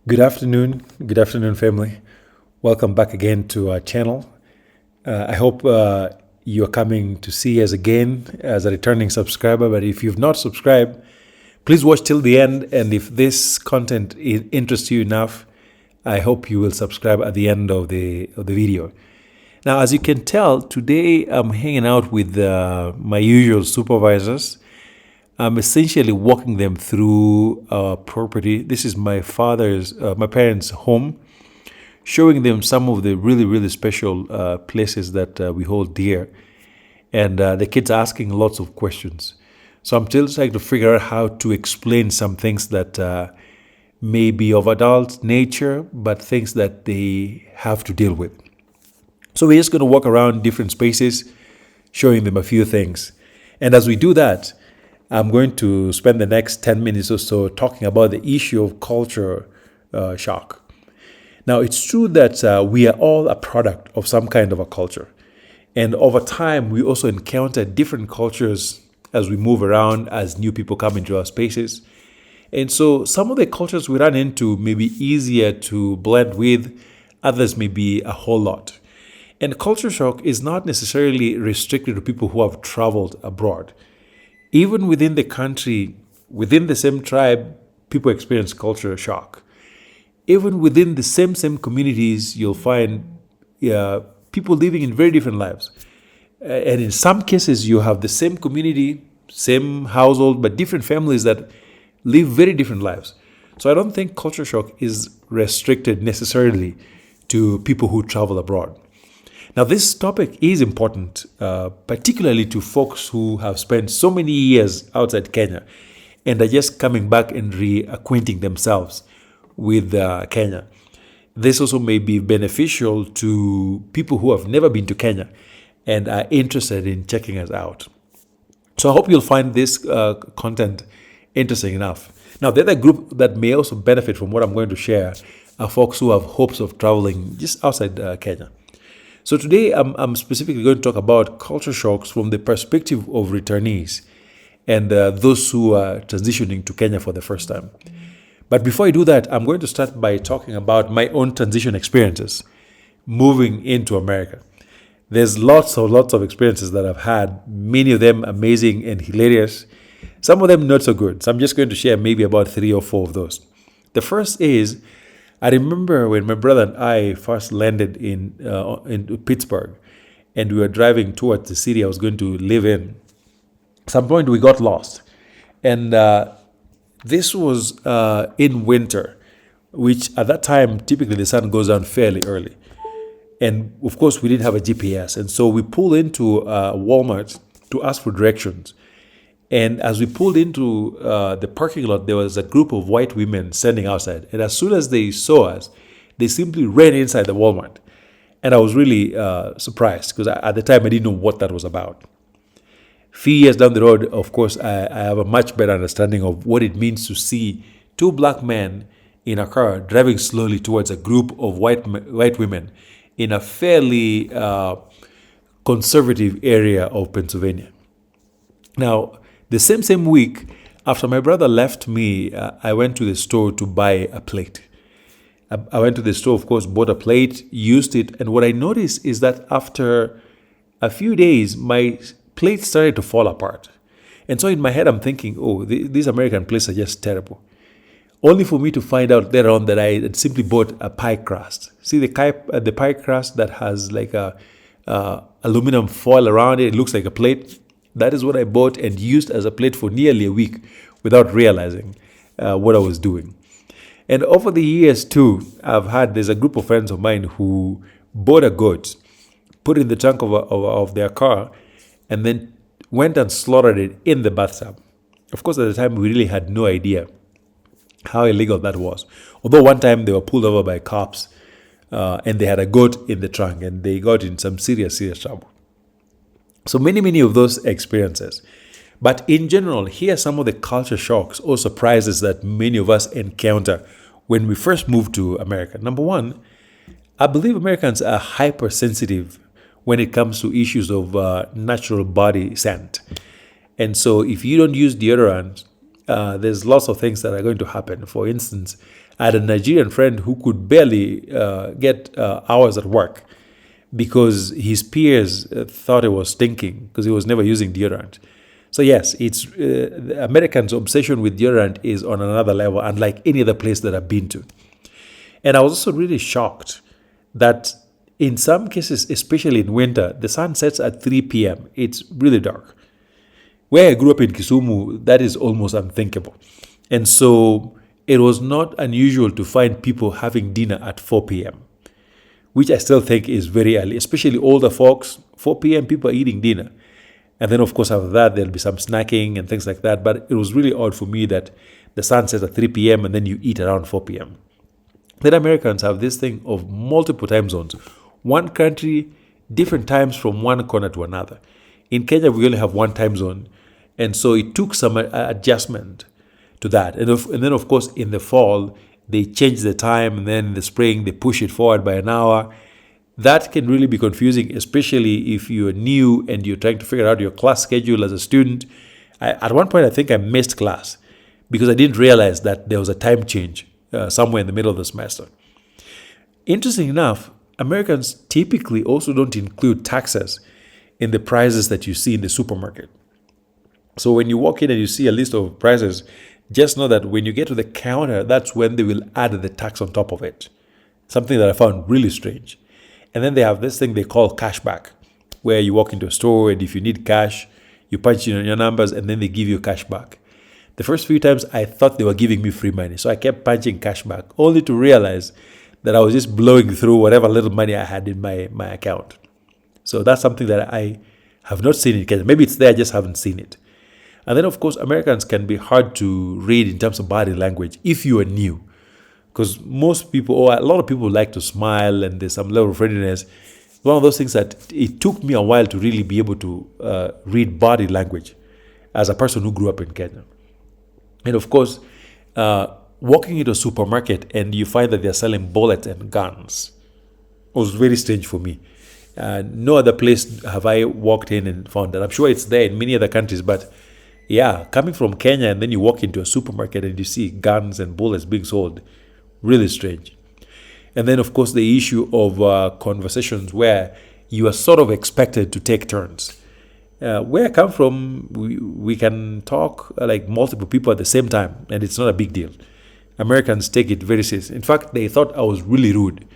Good afternoon, family. Welcome back again to our channel. I hope you're coming to see us again as a returning subscriber. But if you've not subscribed, please watch till the end. And if this content interests you enough, I hope you will subscribe at the end of the video. Now, as you can tell, today I'm hanging out with my usual supervisors. I'm essentially walking them through our property. This is my parents' home, showing them some of the really, really special places that we hold dear. And the kids are asking lots of questions. So I'm still trying to figure out how to explain some things that may be of adult nature, but things that they have to deal with. So we're just going to walk around different spaces, showing them a few things. And as we do that, I'm going to spend the next 10 minutes or so talking about the issue of culture shock. Now, it's true that we are all a product of some kind of a culture. And over time, we also encounter different cultures as we move around, as new people come into our spaces. And so some of the cultures we run into may be easier to blend with, others may be a whole lot. And culture shock is not necessarily restricted to people who have traveled abroad. Even within the country, within the same tribe, people experience culture shock. Even within the same communities, you'll find people living in very different lives. And in some cases, you have the same community, same household, but different families that live very different lives. So I don't think culture shock is restricted necessarily to people who travel abroad. Now, this topic is important, particularly to folks who have spent so many years outside Kenya and are just coming back and reacquainting themselves with Kenya. This also may be beneficial to people who have never been to Kenya and are interested in checking us out. So I hope you'll find this content interesting enough. Now, the other group that may also benefit from what I'm going to share are folks who have hopes of traveling just outside Kenya. So today I'm specifically going to talk about culture shocks from the perspective of returnees and those who are transitioning to Kenya for the first time. But before I do that, I'm going to start by talking about my own transition experiences moving into America. There's lots of experiences that I've had, many of them amazing and hilarious, some of them not so good. So I'm just going to share maybe about 3 or 4 of those. The first is, I remember when my brother and I first landed in Pittsburgh, and we were driving towards the city I was going to live in. At some point, we got lost, and this was in winter, which at that time typically the sun goes down fairly early, and of course we didn't have a GPS, and so we pulled into Walmart to ask for directions. And as we pulled into the parking lot, there was a group of white women standing outside. And as soon as they saw us, they simply ran inside the Walmart. And I was really surprised because at the time I didn't know what that was about. A few years down the road, of course, I have a much better understanding of what it means to see 2 black men in a car driving slowly towards a group of white women in a fairly conservative area of Pennsylvania. Now, the same week, after my brother left me, I went to the store to buy a plate. I went to the store, of course, bought a plate, used it, and what I noticed is that after a few days, my plate started to fall apart. And so in my head, I'm thinking, oh, these American plates are just terrible. Only for me to find out later on that I had simply bought a pie crust. See the pie crust that has like a aluminum foil around it. It looks like a plate. That is what I bought and used as a plate for nearly a week without realizing what I was doing. And over the years too, there's a group of friends of mine who bought a goat, put it in the trunk of their car, and then went and slaughtered it in the bathtub. Of course, at the time, we really had no idea how illegal that was. Although one time they were pulled over by cops and they had a goat in the trunk and they got in some serious trouble. So many of those experiences. But in general, here are some of the culture shocks or surprises that many of us encounter when we first move to America. Number one, I believe Americans are hypersensitive when it comes to issues of natural body scent. And so if you don't use deodorant there's lots of things that are going to happen. For instance, I had a Nigerian friend who could barely get hours at work because his peers thought it was stinking because he was never using deodorant. So yes, it's the Americans' obsession with deodorant is on another level, unlike any other place that I've been to. And I was also really shocked that in some cases, especially in winter, the sun sets at 3 p.m. It's really dark. Where I grew up in Kisumu, that is almost unthinkable. And so it was not unusual to find people having dinner at 4 p.m., which I still think is very early, especially older folks. 4 p.m., people are eating dinner. And then, of course, after that, there'll be some snacking and things like that. But it was really odd for me that the sun sets at 3 p.m. and then you eat around 4 p.m. Then Americans have this thing of multiple time zones. One country, different times from one corner to another. In Kenya, we only have one time zone. And so it took some adjustment to that. And then, of course, in the fall, they change the time. And then in the spring, they push it forward by an hour. That can really be confusing, especially if you're new and you're trying to figure out your class schedule as a student. At one point, I think I missed class because I didn't realize that there was a time change somewhere in the middle of the semester. Interesting enough, Americans typically also don't include taxes in the prices that you see in the supermarket. So when you walk in and you see a list of prices, just know that when you get to the counter, that's when they will add the tax on top of it. Something that I found really strange. And then they have this thing they call cashback, where you walk into a store and if you need cash, you punch in your numbers and then they give you cash back. The first few times I thought they were giving me free money, so I kept punching cash back, only to realize that I was just blowing through whatever little money I had in my account. So that's something that I have not seen in Kenya. Maybe it's there, I just haven't seen it. And then, of course, Americans can be hard to read in terms of body language if you are new. Because most people, or a lot of people, like to smile and there's some level of friendliness. One of those things that it took me a while to really be able to read body language as a person who grew up in Kenya. And of course, walking into a supermarket and you find that they're selling bullets and guns was very strange for me. No other place have I walked in and found that. I'm sure it's there in many other countries, but yeah, coming from Kenya and then you walk into a supermarket and you see guns and bullets being sold, really strange. And then, of course, the issue of conversations where you are sort of expected to take turns. Where I come from, we can talk like multiple people at the same time, and it's not a big deal. Americans take it very seriously. In fact, they thought I was really rude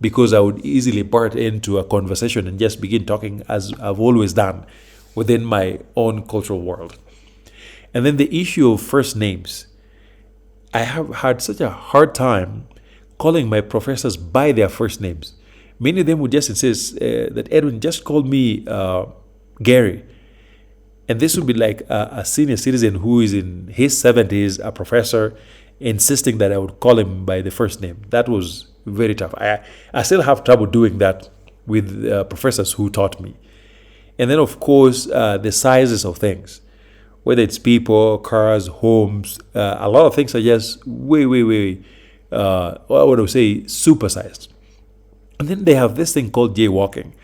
because I would easily butt into a conversation and just begin talking as I've always done within my own cultural world. And then the issue of first names. I have had such a hard time calling my professors by their first names. Many of them would just insist that Edwin, just call me Gary. And this would be like a senior citizen who is in his 70s, a professor, insisting that I would call him by the first name. That was very tough. I still have trouble doing that with professors who taught me. And then, of course, the sizes of things. Whether it's people, cars, homes, a lot of things are just way, what would I say, supersized. And then they have this thing called jaywalking,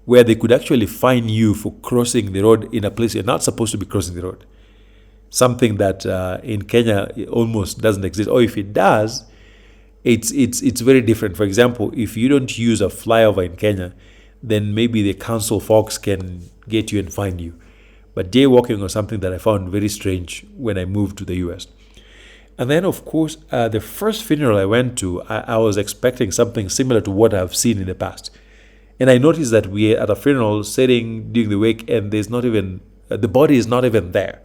where they could actually fine you for crossing the road in a place you're not supposed to be crossing the road. Something that in Kenya almost doesn't exist. Or if it does, it's very different. For example, if you don't use a flyover in Kenya, then maybe the council folks can get you and fine you. But jaywalking was something that I found very strange when I moved to the US. And then, of course, the first funeral I went to, I was expecting something similar to what I've seen in the past. And I noticed that we are at a funeral sitting during the wake and there's not even, the body is not even there.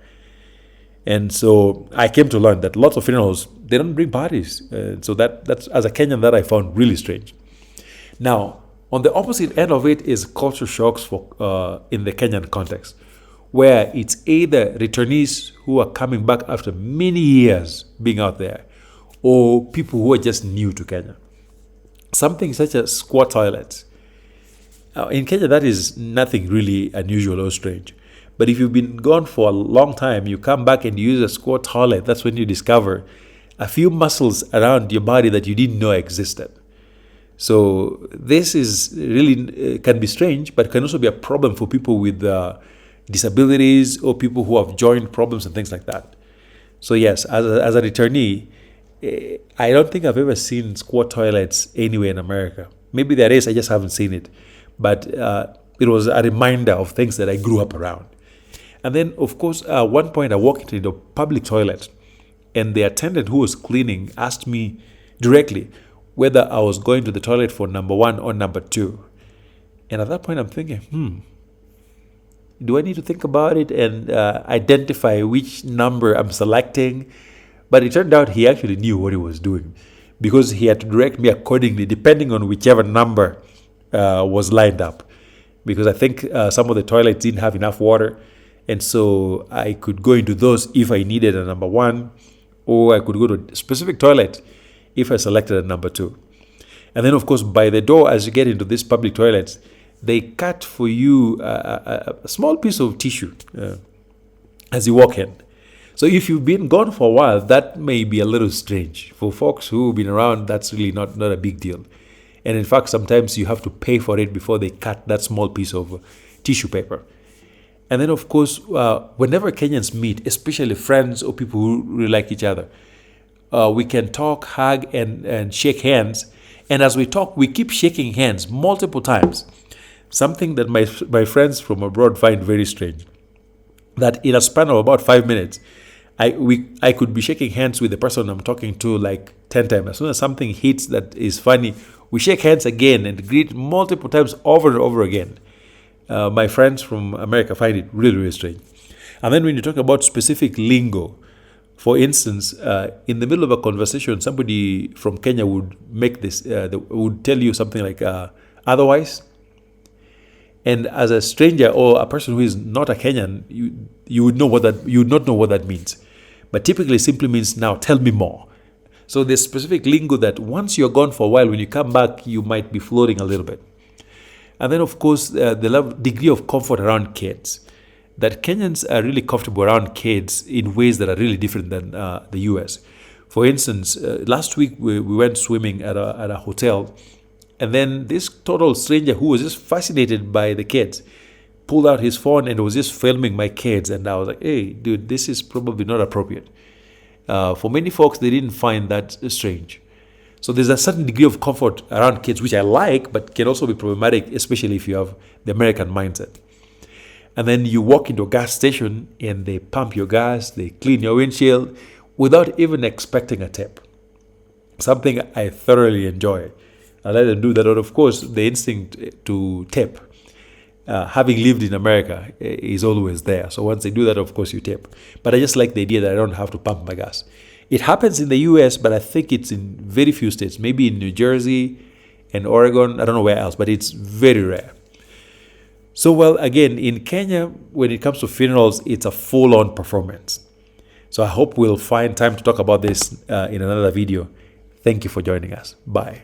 And so I came to learn that lots of funerals, they don't bring bodies. So that's, as a Kenyan, that I found really strange. Now, on the opposite end of it is culture shocks for in the Kenyan context, where it's either returnees who are coming back after many years being out there, or people who are just new to Kenya. Something such as squat toilets. In Kenya, that is nothing really unusual or strange. But if you've been gone for a long time, you come back and you use a squat toilet, that's when you discover a few muscles around your body that you didn't know existed. So this is really, can be strange, but can also be a problem for people with disabilities or people who have joint problems and things like that. So yes, as a returnee, I don't think I've ever seen squat toilets anywhere in America. Maybe there is, I just haven't seen it. But it was a reminder of things that I grew up around. And then, of course, one point I walked into the public toilet, and the attendant who was cleaning asked me directly whether I was going to the toilet for number 1 or number 2. And at that point, I'm thinking, do I need to think about it and identify which number I'm selecting? But it turned out he actually knew what he was doing, because he had to direct me accordingly, depending on whichever number was lined up. Because I think some of the toilets didn't have enough water, and so I could go into those if I needed a number 1, or I could go to a specific toilet if I selected a number 2. And then, of course, by the door, as you get into these public toilets, they cut for you a small piece of tissue as you walk in. So if you've been gone for a while, that may be a little strange. For folks who've been around, that's really not a big deal. And in fact, sometimes you have to pay for it before they cut that small piece of tissue paper. And then, of course, whenever Kenyans meet, especially friends or people who really like each other, we can talk, hug, and shake hands. And as we talk, we keep shaking hands multiple times. Something that my friends from abroad find very strange. That in a span of about 5 minutes, I could be shaking hands with the person I'm talking to like 10 times. As soon as something hits that is funny, we shake hands again and greet multiple times over and over again. My friends from America find it really, really strange. And then when you talk about specific lingo, for instance, in the middle of a conversation, somebody from Kenya would make this, would tell you something like otherwise. And as a stranger or a person who is not a Kenyan, you would not know what that means. But typically simply means, now tell me more. So there's specific lingo that once you're gone for a while, when you come back, you might be floating a little bit. And then, of course, the degree of comfort around kids. That Kenyans are really comfortable around kids in ways that are really different than the US. For instance, last week we went swimming at a hotel, and then this total stranger who was just fascinated by the kids pulled out his phone and was just filming my kids. And I was like, hey, dude, this is probably not appropriate. For many folks, they didn't find that strange. So there's a certain degree of comfort around kids, which I like, but can also be problematic, especially if you have the American mindset. And then you walk into a gas station and they pump your gas, they clean your windshield without even expecting a tip. Something I thoroughly enjoy. I let them do that. And of course, the instinct to tip, having lived in America, is always there. So once they do that, of course, you tip. But I just like the idea that I don't have to pump my gas. It happens in the US, but I think it's in very few states. Maybe in New Jersey and Oregon. I don't know where else, but it's very rare. So, well, again, in Kenya, when it comes to funerals, it's a full-on performance. So I hope we'll find time to talk about this in another video. Thank you for joining us. Bye.